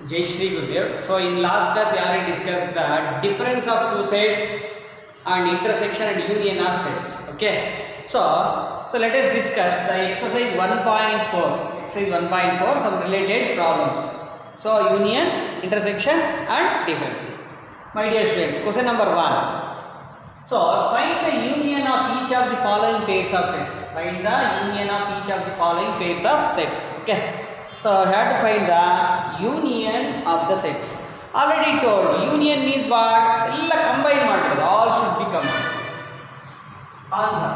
Jai Shri Gurudev. So in last class we already discussed the difference of two sets and intersection and union of sets. Okay. So let us discuss the exercise 1.4. Exercise 1.4, some related problems. So union, intersection and difference. My dear students, question number 1. So find the union of each of the following pairs of sets. Find the union of each of the following pairs of sets. Okay. So I have to find the union of the sets. Already told, union means what? Illa combine matter. All should be combined. Answer.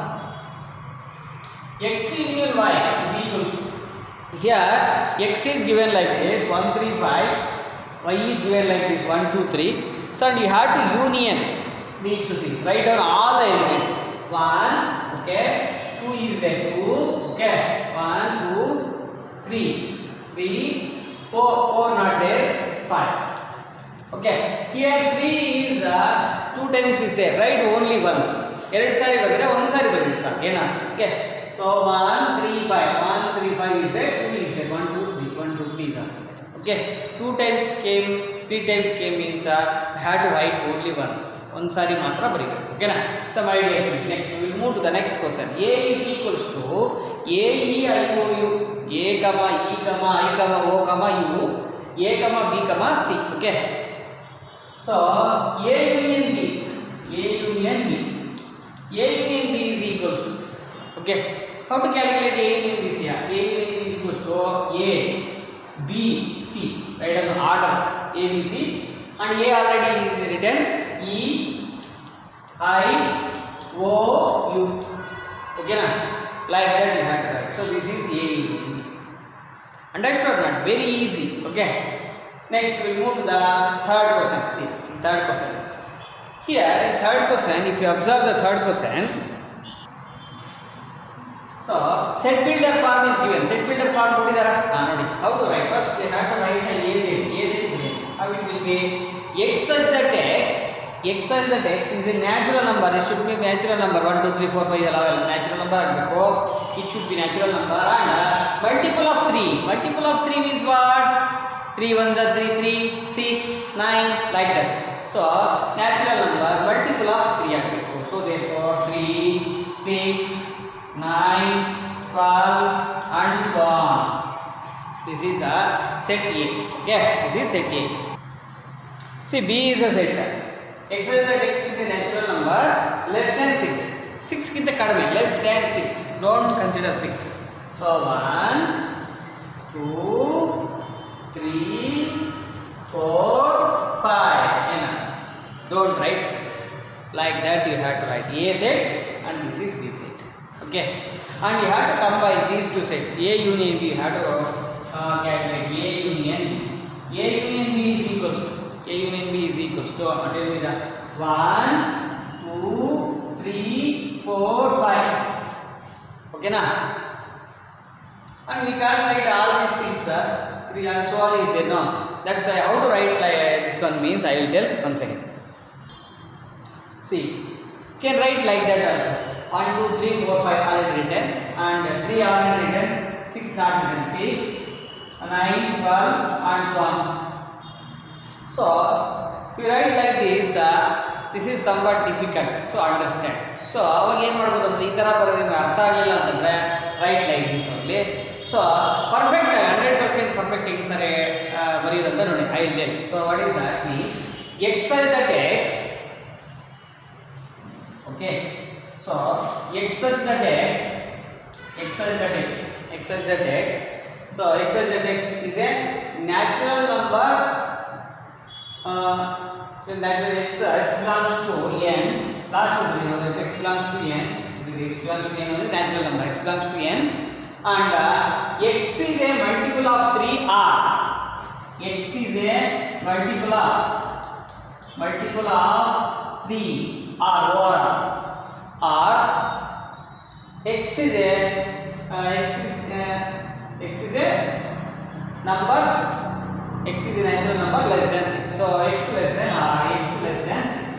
X union y is equal to. Here x is given like this 1 3 5. Y is given like this 1 2 3. So and you have to union these two things. Write down all the elements. 1. Okay. 2 is there. 2. Okay. 1 2 3. 3, 4 not there, 5. Okay, here 3 is 2 times is there, right? Only once. ಎರಡು ಸಾರಿ ಬಂದರೆ ಒಂದು ಸಾರಿ ಬಂದಿದೆ sir ಏನಾ okay so 1 3 5 1 3 5 is there, 2 is there, 1 2 3 1 2 3 is also there. Okay, 2 times came, 3 times came means I had to write only once. ಒಂದು ಸಾರಿ ಮಾತ್ರ ಬರೀಬೇಕು ಓಕೆನಾ. So my dear students, next we will move to the next question. A is equals to A E I O U. A, E, I, O, U, A, B, C. Okay. So A union B. A union B. A union B is equals to. Okay. How to calculate A union B here? A union B is equals to A, B, C. Right on the order A, B, C. And A already is written E, I, O, U. Okay na? Like that you have to write. So this is A union B. Understood or not? Very easy. Okay. Next we will move to the third question. See, third question. Here in third question, if you observe the third question, so set builder form is given. Set builder form ಕೊಟ್ಟಿದ್ದಾರಾ? ನೋಡಿ. How to write? First you have to write the A set. A set given. How it will be? X is the text. X is the text is a natural number. It should be natural number. 1 2 3 4 5 ಎಲ್ಲ natural number ಆಗಬೇಕು. It should be natural number and multiple of 3. Multiple of 3 means what? 3 1s are 3 3 6 9 like that. So natural number multiple of 3 ಆಗಬೇಕು. So therefore 3 6 9 12 and so on. This is a set A. Okay, this is set A. See, B is a set. X is a natural number less than 6. 6 ಗಿಂತ ಕಡಿಮೆ, less than 6. Don't consider 6. So 1 2 3 4 5. Enough. Don't write 6. Like that you have to write A set and this is B set. Okay. And you have to combine these two sets. A union B. You have to calculate A union B. A union B is equals to. A union B is equals to. Tell me that. 1 2 3 4 5. Okay na? And we can't write all these things, sir. 3 and so on is there, no? That's why how to write like this one means I will tell once again. See, you can write like that also. 1 2 3 4 5 already written and 3 already written, 6 not written, 6 9 12 and so on. So if you write like this is somewhat difficult, so understand. So ಅವಾಗ ಏನು ಮಾಡ್ಬೋದು ಅಂದ್ರೆ ಈ ಥರ ಬರೋದ್ರಿಂದ ಅರ್ಥ ಆಗಲಿಲ್ಲ ಅಂತಂದರೆ right like this only. So perfect 100% perfect ಹೆಂಗೆ ಸರಿ ಬರೆಯೋದಂತ ನೋಡಿ I will tell. So what is that means X is the text. Okay, so X is the text. X is the text. X is the text. So X is the text is A natural number. Natural x belongs to n. Last one you know that x belongs to n. X belongs to n is natural number. X belongs to n and x is a multiple of 3 r. X is a multiple of 3 r or r. X is a number. X is a natural number less than 6. So x less than r, x less than 6.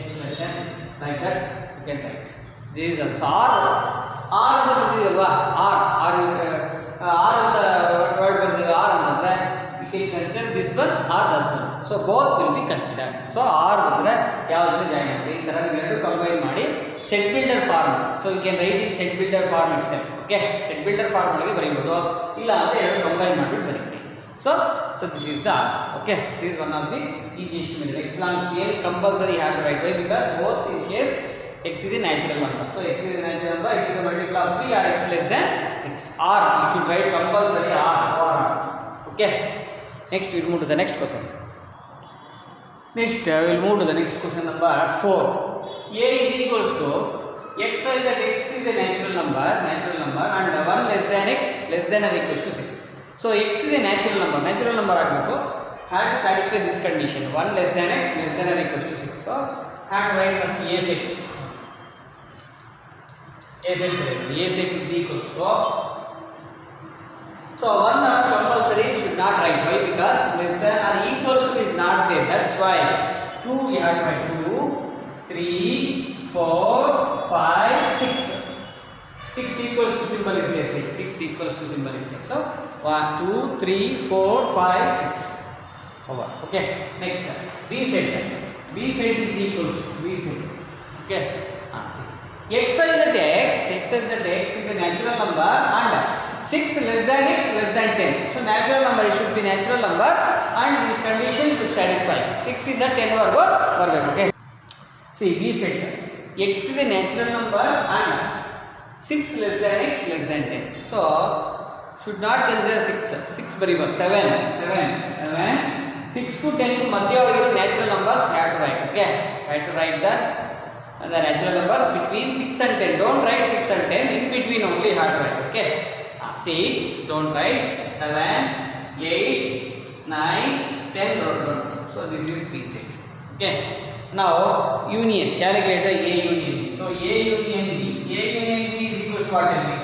X less than 6. Like that you can write. This is also r ಅಂತ ಬರ್ತಿದಲ್ವಾ r ಅಂತ word ಬರ್ತಿದೆ r ಅಂತಂದ್ರೆ can consider this one or that one. So both will be considered. So R ಬಂದ್ರೆ ಯಾವ್ದನ್ನ join ಮಾಡಿ ಈ ತರ ನೀವು ಎರಡು ಕಂಬೈನ್ ಮಾಡಿ set builder form. So you can write in set builder form itself. Okay, set builder form ಒಳಗೆ ಬರೀಬಹುದು, ಇಲ್ಲ ಅಂದ್ರೆ ಎರಡು ಕಂಬೈನ್ ಮಾಡಿಬಿಟ್ಟು ಬರೀಬೇಕು. So this is the answer. Okay, this is one of the easiest method. X belongs to A, compulsory have to write. Why? Because both in case x is a natural number. So x is a natural number, x is a multiple of 3 or x less than 6. Or you should write compulsory or. Okay. Next we will move to the next question. Next we will move to the next question number 4. A is equals to x is that x is a natural number and 1 less than x less than or equals to 6. So x is a natural number ಆಗಬೇಕು, have to satisfy this condition, 1 less than x less than or equals to 6. So have to write first A set is equals to, so 1 are compulsory, should not write. Why? Because less than or equals to is not there, that's why 2 we have to write 2, 3, 4, 5, 6. 6 equals to symbol is there, 6 equals to symbol is there. So 1, 2, 3, 4, 5, 6 over. Okay, next B set is equals to B set. Okay, x is that x is a natural number and 6 less than x less than 10. So natural number, it should be natural number and this condition should satisfy. 6 is the 10 verb. Okay, see B set, x is a natural number and 6 less than x less than 10. So should not consider 6 baribar 7 6 to 10 madhya ಒಳಗಿರೋ natural numbers have to write. Okay, have to write the natural numbers between 6 and 10. Don't write 6 and 10, in between only have to write. Okay, 6 don't write, 7 8 9 10 don't write. So this is B set. Okay, now union, calculate the A union B. So A union B is equal to what? Tell me.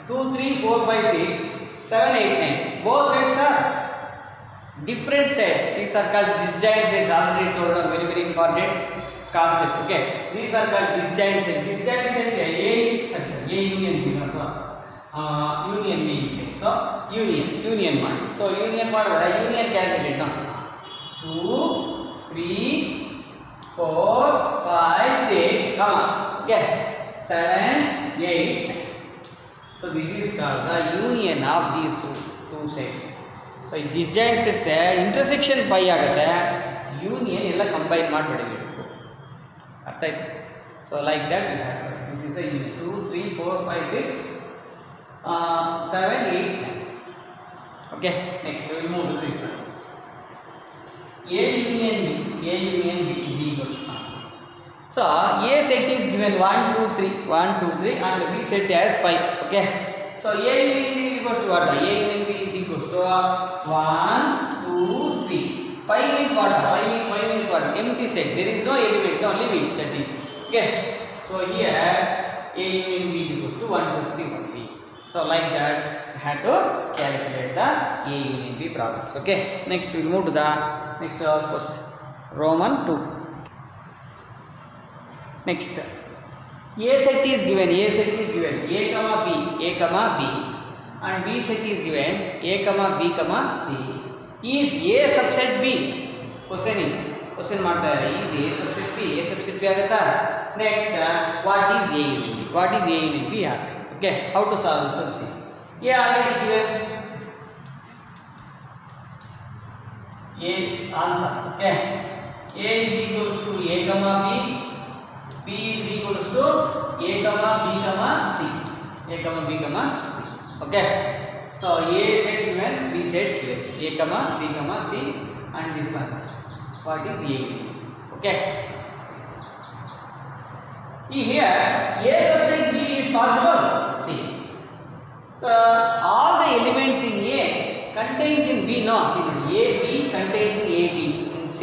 2 3 4 5 6 7 8 9. Both sets are different set. These are called disjoint sets. Already told you, very very important concept. Okay, these are called disjoint sets. Disjoint set A union B. Union B. So union ಮಾಡಿ. So union ಮಾಡಿದ್ರೆ union calculate now. 2 3 4 5 6 come on. Okay, 7 8. So this is called the union of these two sets. So disjoint sets intersection pi ಆಗುತ್ತೆ, union ಎಲ್ಲ combine ಮಾಡಿ ಬರೀಬೇಕು. ಅರ್ಥ ಆಯ್ತು? So like that we have, this is the union. 2 3 4 5 6 7 8 9. Okay, next we will move to this one. A union B is equal to answer. So A set is given 1 2 3 and B set has pi. Okay, so A union B is equals to what? A union B is equals to 1 2 3. Pi means what? Pi means what? Empty set, there is no element, only width, that is. Okay, so here A union B is equals to 1 2 3 1 B. So like that we have to calculate the A union B problems. Okay, next we will move to the next question, Roman 2. Next, A set is given A comma B and B set is given A comma B comma C. Is A subset B? Question ಮಾಡ್ತಾ ಇದ್ದಾರೆ. Is A subset B ಆಗುತ್ತಾ? Next, what is A union B? Ask. Okay, how to solve this? See, A already given A answer. Okay, A is equals to A comma B. P is equals to A comma B comma C. Okay, so A set given, B set given, A comma B comma C, and this one, what is A? Okay, here A subset B is possible. See, all the elements in A contains in B. No, see, A B contains in A B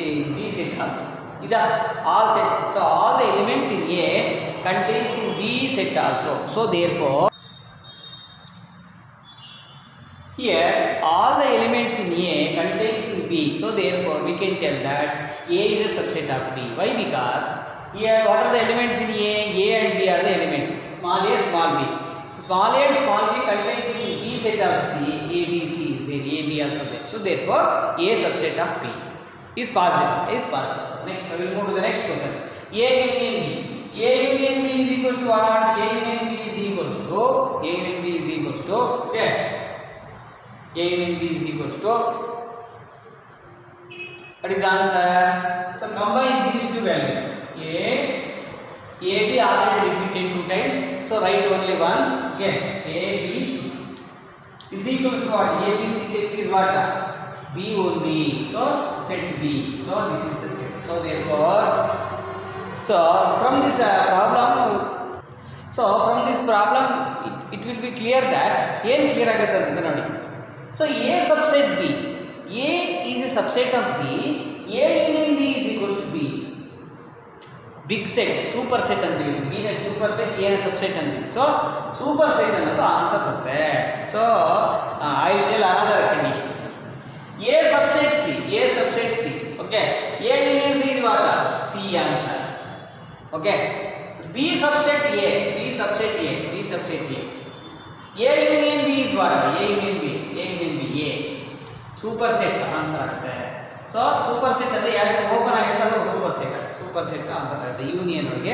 in B set also. These are all set. So all the elements in A contains in B set also. So therefore, here all the elements in A contains in B. So therefore, we can tell that A is a subset of B. Why? Because here what are the elements in A? A and B are the elements. Small a, small b. Small a and small b contains in B set of C. A, B, C is there. A, A, B also there. So therefore, A subset of B is positive. Is positive. So next, we will move to the next question. A union B. A union B is equals to what? A union B is equals to. A union B is equals to. Okay. A union B is equals to. What is the answer? So combine these two values. A B already repeated 2 times. So write only once. Okay. A B C is equals to what? A B C set is what? B only. So set B. So this is the set. So therefore, from this problem, it will be clear that ಏನು clear ಆಗುತ್ತೆ ಅಂತ ನೋಡಿ. So A subset B. A is a subset of B. A union B is equals to B. Big set, super set ಅಂತೀವಿ. B ನ super set, A ನ subset ಅಂತೀವಿ. So super set ಅನ್ನೋದು answer ಬರುತ್ತೆ. So I will tell another conditions. A subset C. A subset C. Okay. A union C is what? C answer. Okay. B subset A. B subset A. B subset A. A union B is what? A union B. A union B. A. Super set answer ಆಗುತ್ತೆ. So super set ಅಂದ್ರೆ ಎಷ್ಟು open ಆಗಿರುತ್ತೆ ಅದು super set. Super set answer ಆಗುತ್ತೆ union ಒಳಗೆ.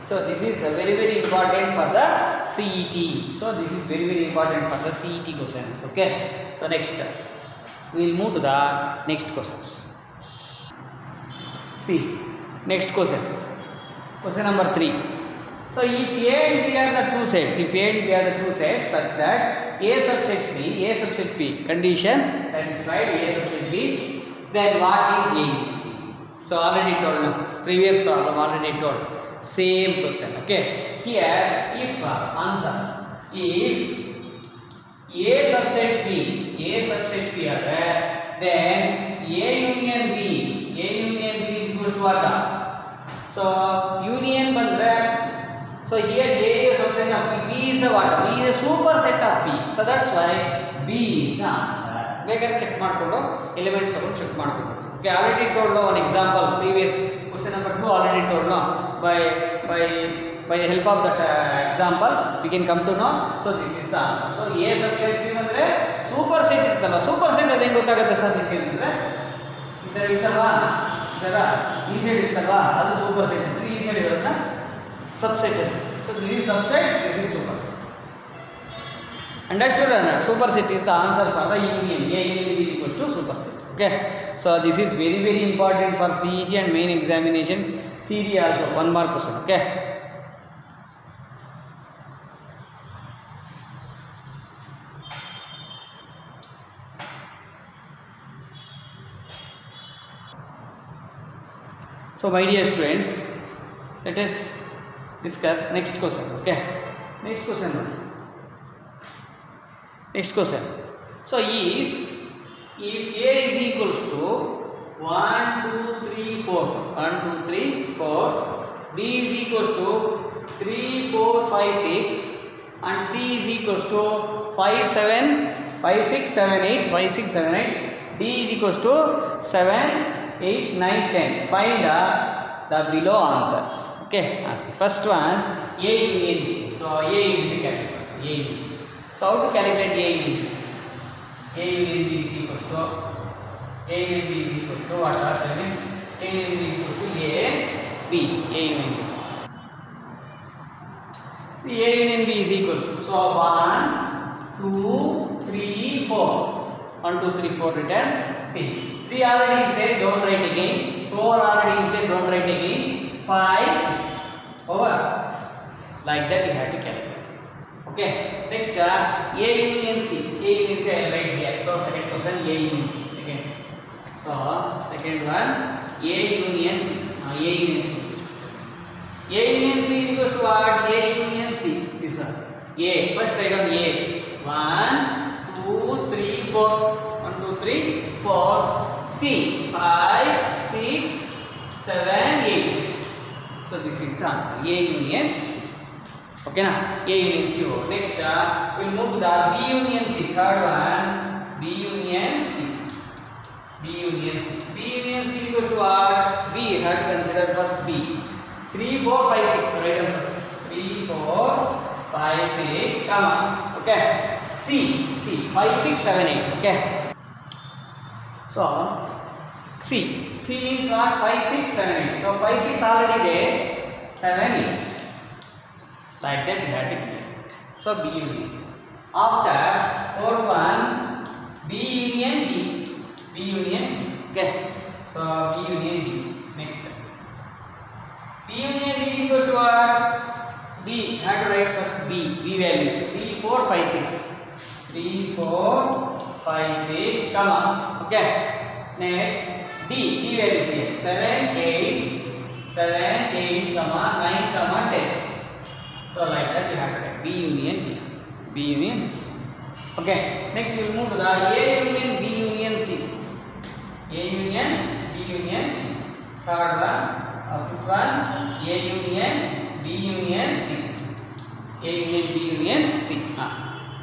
So this is very very important for the CET. So this is very very important for the CET questions. Okay. So next we will move to the next questions. See next question. Question number 3. So if A and B are the two sets, if A and B are the two sets such that A subset B condition satisfied, A subset B, then what is A? So already told now, previous problem already told, same question. Okay, here if answer, if A subset B are there, then A union B is equals to what? So union bandre. So here A is a subset of B. B is a what? B is a super set of B. So that's why B is the answer. Beggar check ಮಾಡ್ಕೊಂಡು elements ಅನ್ನು check ಮಾಡ್ಕೊಂಡು. Okay, already told now one example. Previous question number 2 already told now. By the help of that example, we can come to know. So this is the answer. So A subset B ಅಂದ್ರೆ super set ಇರ್ತಲ್ಲ. Super set ಅದು ಹೆಂಗೆ ಗೊತ್ತಾಗುತ್ತೆ sir ನಿಮಗೆ ಅಂದ್ರೆ ಈ ತರ ಇರ್ತಲ್ವಾ? ಈ ಸೈಡ್ ಇರ್ತಲ್ವಾ? ಅದು super set ಅಂದ್ರೆ ಈ ಸೈಡ್ ಇರೋದನ್ನ subset. So this is subset, this is superset. Understood or not? Superset is the answer for the union. A union B is equals to superset. Okay. So this is very very important for CET and main examination theory also. One more question. Okay. So my dear students, let us discuss next question. Okay, next question. So if A is equals to 1 2 3 4 B is equals to 3 4 5 6 and C is equals to 5 6 7 8 D is equals to 7 8 9 10. Find the below answers. Okay, first one A union B. So A union B calculate. A union. So how to calculate A union B? A union B is equals to what are telling? A union B is equals to A B. A union B. See A union B is equals to, so 1 2 3 4 1 2 3 4 written. See 3 already is there, don't write again. 4 already is there, don't write again. 5 6 over. Like that you have to calculate. Okay. Next A union C. A union C I will write here. So second question A union C. Second. So second one A union C. A union C. A union C is equals to what? A union C. This one. A. First write on A. 1 2 3 4. 1 2 3 4. C 5 6 7 8. So this is the answer. A union C. Okay na? A union C. Next we'll move to the B union C. Third one B union C. B union C. B union C equals to what? B. Have to consider first B. 3 4 5 6. Write down first. 3 4 5 6. Come on. Okay. C 5 6 7 8. Okay. So C. C means what? 5, 6, 7, 8. So 5, 6 already there. 7, 8. Like that we have to clear it. So B union C. After fourth one, B union D. B union D. Okay. So B union D. Next step. B union D equals to what? B. Have to write first B. B values. 3, 4, 5, 6. 3, 4, 5, 6. Come on. Okay. Next. D. D values here. 7, 8. 7, 8, 9, 10. So like that we have to write B union D. B union D. Okay. Next we will move to the A union B union C. A union B union C. Third one, fifth one, A union B union C. A union B union C.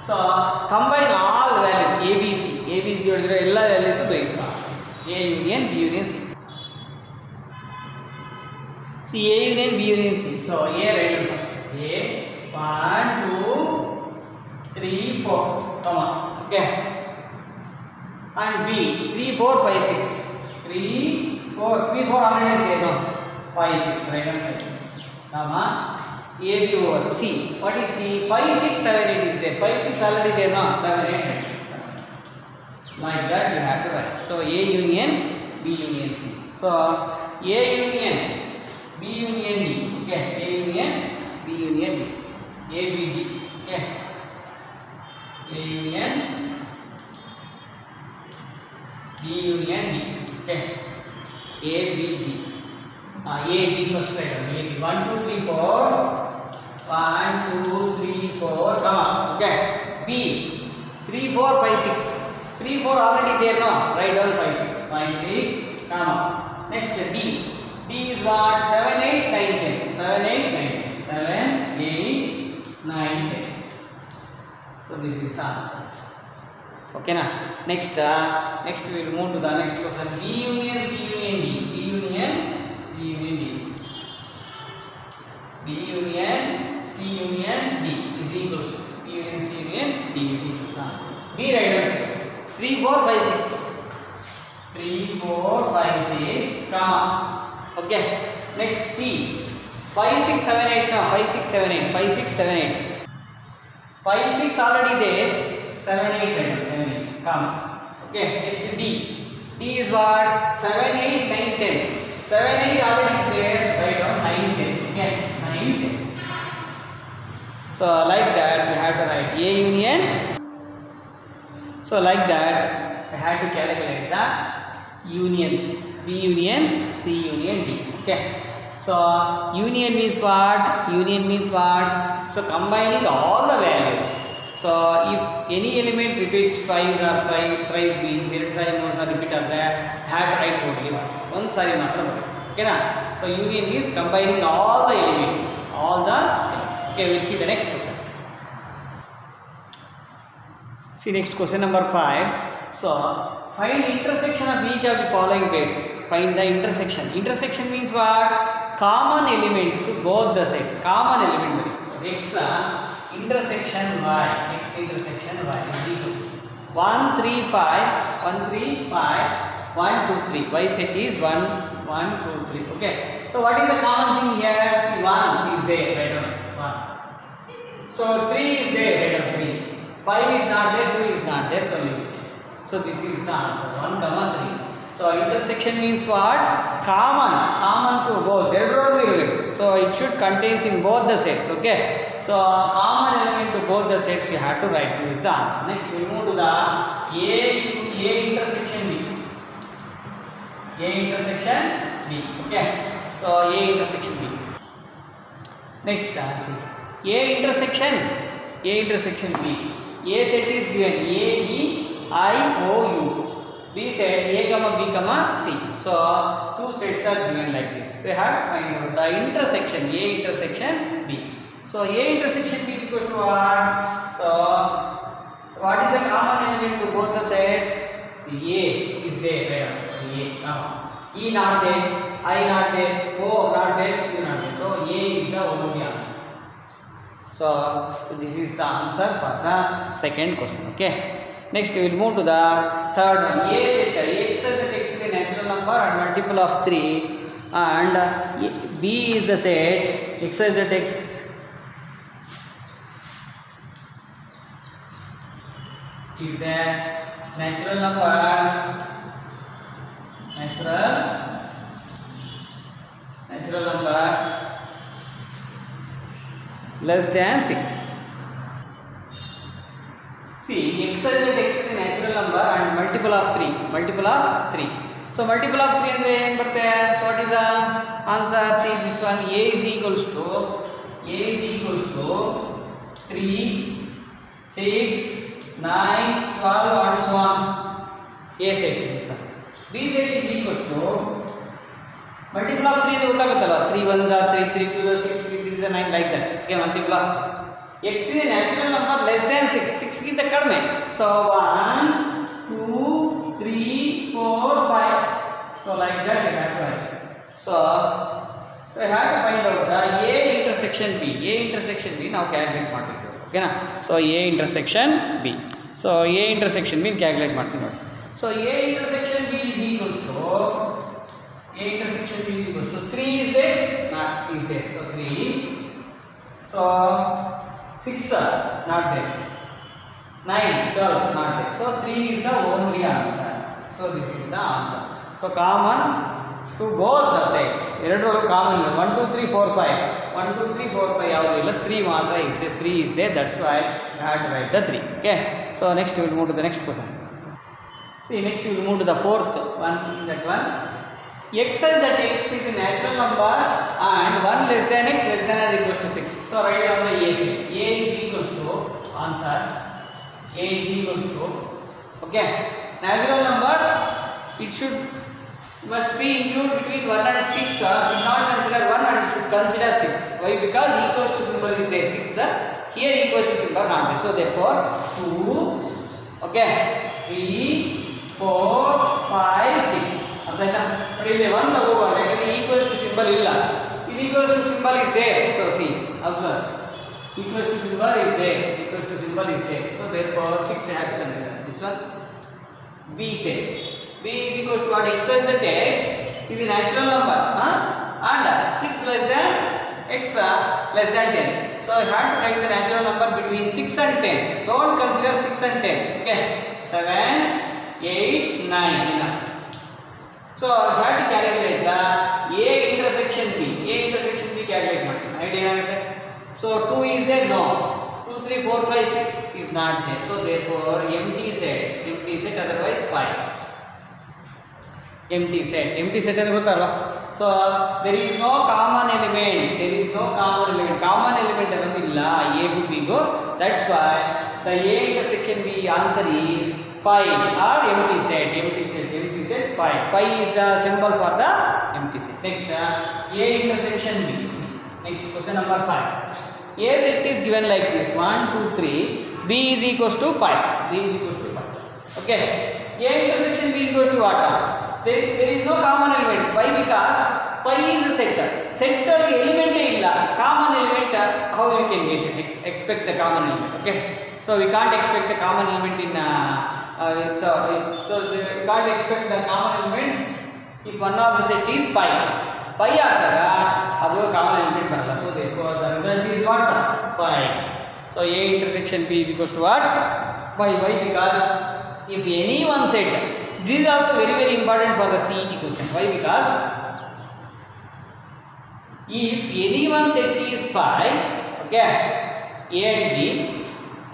So combine all values A B C. A B C odire ella values ಬೇಕು. A union B union C. See A union B union C. So A write first. A 1, 2, 3, 4. Come on. Okay. And B 3, 4, 5, 6. 3, 4. 3, 4 already is there. No. 5, 6. Write down 5, 6. Come on. A B over C. What is C? 5, 6, 7, 8 is there. 5, 6 already there. No. 7, 8. Like that you have to write. So A union B union C. So A union B union D. Okay. A union B union D. A B D. Okay. A union B union D. Okay. A B D. A B first write down. A B 1, 2, 3, 4. 1, 2, 3, 4. Come on. Okay. B 3, 4, 5, 6. 3, 4 already there. No. Write down 5, 6. 5, 6. Come on. Next D. D is what? 7, 8, 9, 10. 7, 8, 9, 10. 7, 8, 9, 10. So this is the answer. Okay na. Next we will move to the next question. B union C union D. B union C union D. B union C union D is equals to B union C union D is equals to B write down first. 3, 4, 5, 6. 3, 4, 5, 6. Come on. Okay. Next C. 5, 6, 7, 8. No. 5, 6, 7, 8. 5, 6, 7, 8. 5, 6 already there. 7, 8. Right? 7, 8. Come. Okay. Next D. D is what? 7, 8, 9, 10. 7, 8 already is there. Right on 9, 10. Okay. 9, 10. So like that we have to write A union. So like that I had to calculate the unions. B union C union D. Okay. So union means what? Union means what? So combining all the values. So if any element repeats twice or thrice means ಎರಡು ಸಾರಿ ಮೂರು ಸಾರಿ repeat ಆದರೆ have to write only once. ಒಂದು ಸಾರಿ ಮಾತ್ರ ಬರುತ್ತೆ. Okay na? So union means combining all the elements. All the elements. Okay, we'll see the next question. See next question number 5. So find intersection of each of the following pairs. Find the intersection. Intersection means what? Common element to both the sets. Common element. So x intersection y. X intersection y is equal to 1, 3, 5. 1, 3, 5. 1, 2, 3. Y set is 1, 1, 2, 3. Okay. So what is the common thing here? See 1 is there. Right on 1. So 3 is there. Right on 3. 5 is not there. 2 is not there. So leave it. So this is the answer. 1, 3. So intersection means what? Common to both. So it should contains in both the sets. Okay. So common element to both the sets you have to write. This is the answer. Next we move to the A intersection B. A intersection B. Okay. So A intersection B. Next see. A intersection B. A set is given A E I O U. B set A comma B comma C. So two sets are given like this. So you have to find out the intersection A intersection B. So A intersection B is equals to what? So what is the common element to both the sets? See A is there. Right? So A comma E not there, I not there, O not there, U not there. So A is the only answer. So this is the answer for the second question. Okay. Next we will move to the third one. A set x as the x is a natural number and multiple of 3, and B is the set x as the x is a natural number less than 6. See, x as the x is a natural number and multiple of 3. So multiple of 3 andre ಏನು ಬರುತ್ತೆ? So what is the answer? See this one, a is equals to 3, 6, 9, 12 and so on. A set this one. B set is equals to multiple of 3 ಇದೆ ಗೊತ್ತಾಗುತ್ತಲ್ಲ, 3 1s are 3, 3 2s are 6, 3 3s are 9 like that. Okay, multiple of 3. X is a natural number less than 6. 6 ಗಿಂತ ಕಡಿಮೆ. So 1, 2, 3, 4, 5. So like that we have to write. So we have to find out the A intersection B. A intersection B ನಾವು calculate ಮಾಡಬೇಕು. ಓಕೆನಾ? So A intersection B. So A intersection B calculate ಮಾಡ್ತೀವಿ ನೋಡಿ. So A intersection B is equals to 3 is there? Not is there. So 3. So 6 not there. 9, 12 not there. So 3 is the only answer. So this is the answer. So common to both the sets. ಎರಡರಲ್ಲೂ common 1 2 3 4 5. 1 2 3 4 5 ಯಾವುದು ಇಲ್ಲ, 3 ಮಾತ್ರ is there. 3 is there. That's why you have to write the 3. Okay. So next we will move to the next question. See, next we will move to the fourth one. That one, x as that x is a natural number and 1 less than x less than or equals to 6. So write down the A set. A is equals to answer. A is equals to, okay, natural number. It should must be include between 1 and 6. We not consider 1 and we should consider 6. Why? Because equals to symbol is there. 6 here equals to symbol not there. So therefore 2, okay, 3, 4, 5, 6. But ಇಲ್ಲಿ 1 ತಗೋಬಾರ್ದು, ಯಾಕಂದ್ರೆ equals to symbol ಇಲ್ಲ. ಇದು equals to symbol is there. So see, observe, equals to symbol is there. So therefore 6 we have to consider. This one B set. B is equals to what? X as the x is a natural number, and 6 less than x less than 10. So I have to write the natural number between 6 and 10. Don't consider 6 and 10. Okay, 7, 8, 9 enough. So I have to calculate the A intersection B. Calculate ಮಾಡ್ತೀನಿ. Idea ಏನಾಗುತ್ತೆ? So 2 is there? No. 2, 3, 4, 5, 6 is not there. So therefore empty set otherwise 5. Empty set ಅಂದ್ರೆ ಗೊತ್ತಲ್ಲ. So there is no common element. Common element ಅನ್ನೋದಿಲ್ಲ A would be go. That's why the A intersection B answer is pi or empty set. Pi is the symbol for the empty set. Next A intersection B. Next question number 5. A set is given like this: 1 2 3. B is equals to pi. Okay. A intersection B equals to what? There is no common element. Why? Because pi is a sector. Sector element illa. Common element, how you can get it? Expect the common element. Okay. So we can't expect the common element in so we can't expect the common element if one of the set is pi. Pi ಆದಾಗ ಅದು common element ಬರಲ್ಲ. So therefore the result is what? Pi. So A intersection B is equals to what? Pi. Why? Because if any one set, this is also very very important for the CET question. Why? Because if any one set is pi, okay, A and B,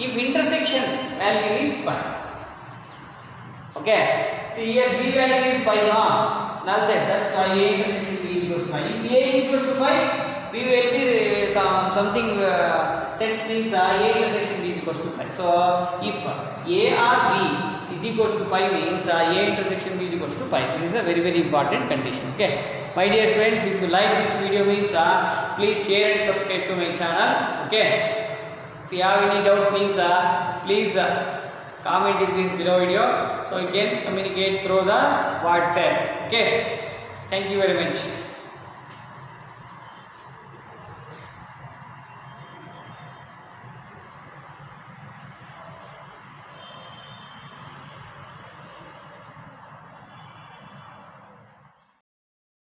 if intersection value is pi, okay, see here B value is pi, no, null set. That's why A intersection B is equals to pi. If A is equals to pi, B will be something set means A intersection B is equals to pi. So if A or B is equals to pi means A intersection B is equals to pi. This is a very very important condition. Okay, my dear friends, if you like this video means please share and subscribe to my channel. Okay, if you have any doubt means please comment in this below video so you can communicate through the WhatsApp. Okay, thank you very much.